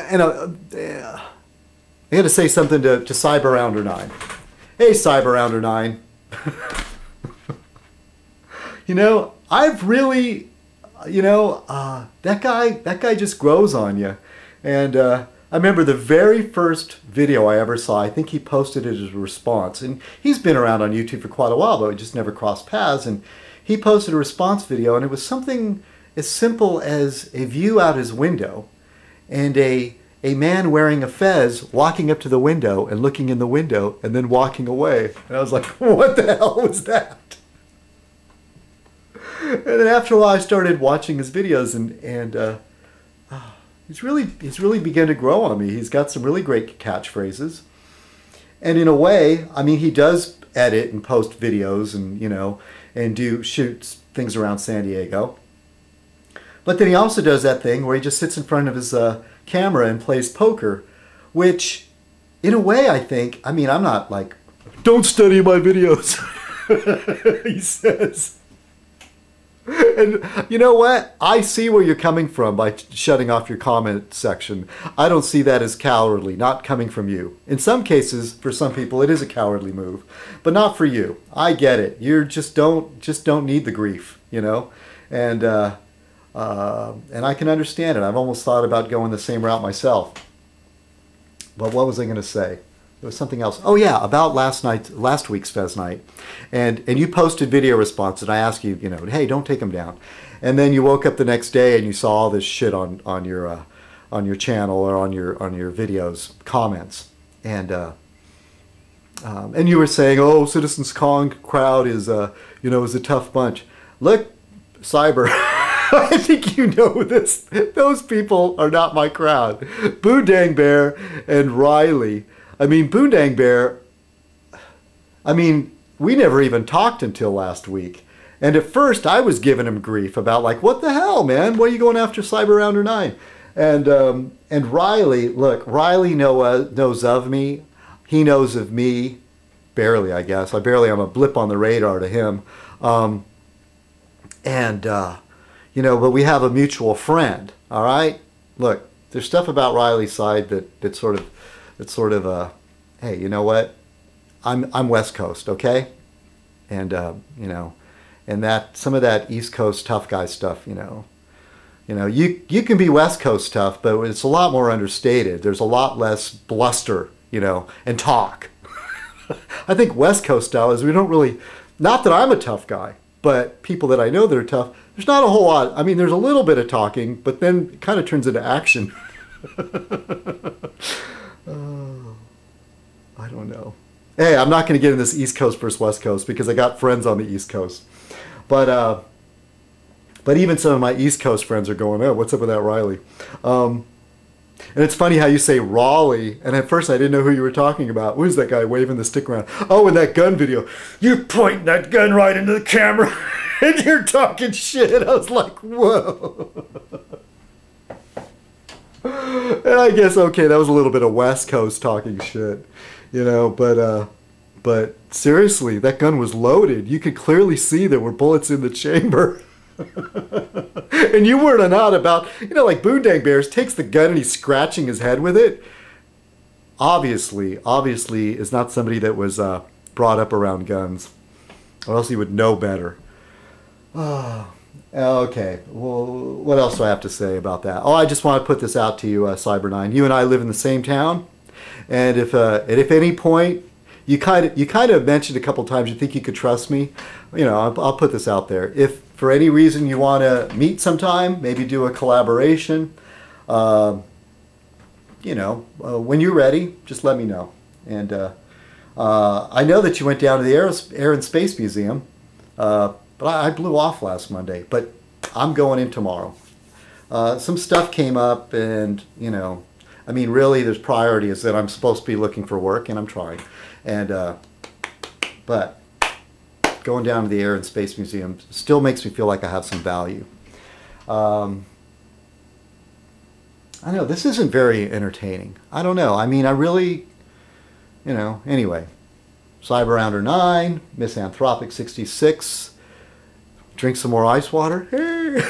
and I got to say something to Cyber-Rounder9. Hey, Cyber-Rounder9. You know, I've really, you know, that guy just grows on you. And I remember the very first video I ever saw, I think he posted it as a response. And he's been around on YouTube for quite a while, but we just never crossed paths. And he posted a response video, and it was something as simple as a view out his window and a man wearing a fez walking up to the window and looking in the window and then walking away. And I was like, what the hell was that? And then after a while I started watching his videos, and he's really begun to grow on me. He's got some really great catchphrases. And in a way, I mean, he does edit and post videos and, you know, and shoots things around San Diego. But then he also does that thing where he just sits in front of his camera and plays poker, which in a way I think, I mean, I'm not like, don't study my videos, he says. And you know what? I see where you're coming from by shutting off your comment section. I don't see that as cowardly, not coming from you. In some cases, for some people, it is a cowardly move, but not for you. I get it. You just don't need the grief, you know? And I can understand it. I've almost thought about going the same route myself. But what was I going to say? There was something else. Oh yeah, about last week's Fez Night. And you posted video response, and I asked you, you know, hey, don't take them down. And then you woke up the next day and you saw all this shit on your channel or on your videos comments. And you were saying, oh, citizenkong crowd is you know, is a tough bunch. Look, Cyber, I think you know this. Those people are not my crowd. Boondang Bear and Riley. I mean, Boondang Bear, I mean, we never even talked until last week. And at first I was giving him grief about like, what the hell, man? Why are you going after Cyber-Rounder9? And Riley, look, Riley knows of me. He knows of me. Barely, I guess. I barely am a blip on the radar to him. You know, but we have a mutual friend, all right? Look, there's stuff about Riley's side that's sort of, hey, you know what? I'm West Coast, okay? And you know, and that some of that East Coast tough guy stuff, you know, you can be West Coast tough, but it's a lot more understated. There's a lot less bluster, you know, and talk. I think West Coast style is we don't really, not that I'm a tough guy, but people that I know that are tough, there's not a whole lot. I mean, there's a little bit of talking, but then it kind of turns into action. I don't know. Hey, I'm not going to get in this East Coast versus West Coast because I got friends on the East Coast. But even some of my East Coast friends are going, oh, what's up with that Riley? And it's funny how you say Raleigh, and at first I didn't know who you were talking about. Who's that guy waving the stick around? Oh, in that gun video. You're pointing that gun right into the camera, and you're talking shit. I was like, whoa. And I guess, okay, that was a little bit of West Coast talking shit, you know, but seriously, that gun was loaded. You could clearly see there were bullets in the chamber. And you weren't not about, you know, like Boondang Bears takes the gun and he's scratching his head with it. Obviously is not somebody that was brought up around guns, or else he would know better. Oh, okay, well, what else do I have to say about that? Oh, I just want to put this out to you, Cyber9. You and I live in the same town, and if at any point you kind of mentioned a couple times you think you could trust me, you know, I'll put this out there. If for any reason you want to meet sometime, maybe do a collaboration, you know, when you're ready, just let me know. And I know that you went down to the Air and Space Museum, but I blew off last Monday, but I'm going in tomorrow. Some stuff came up, and, you know, I mean, really, there's priorities that I'm supposed to be looking for work, and I'm trying. And, but going down to the Air and Space Museum still makes me feel like I have some value. I know, this isn't very entertaining. I don't know. I mean, I really, you know, anyway. Cyber-Rounder9, Misanthropic 66, drink some more ice water. Hey.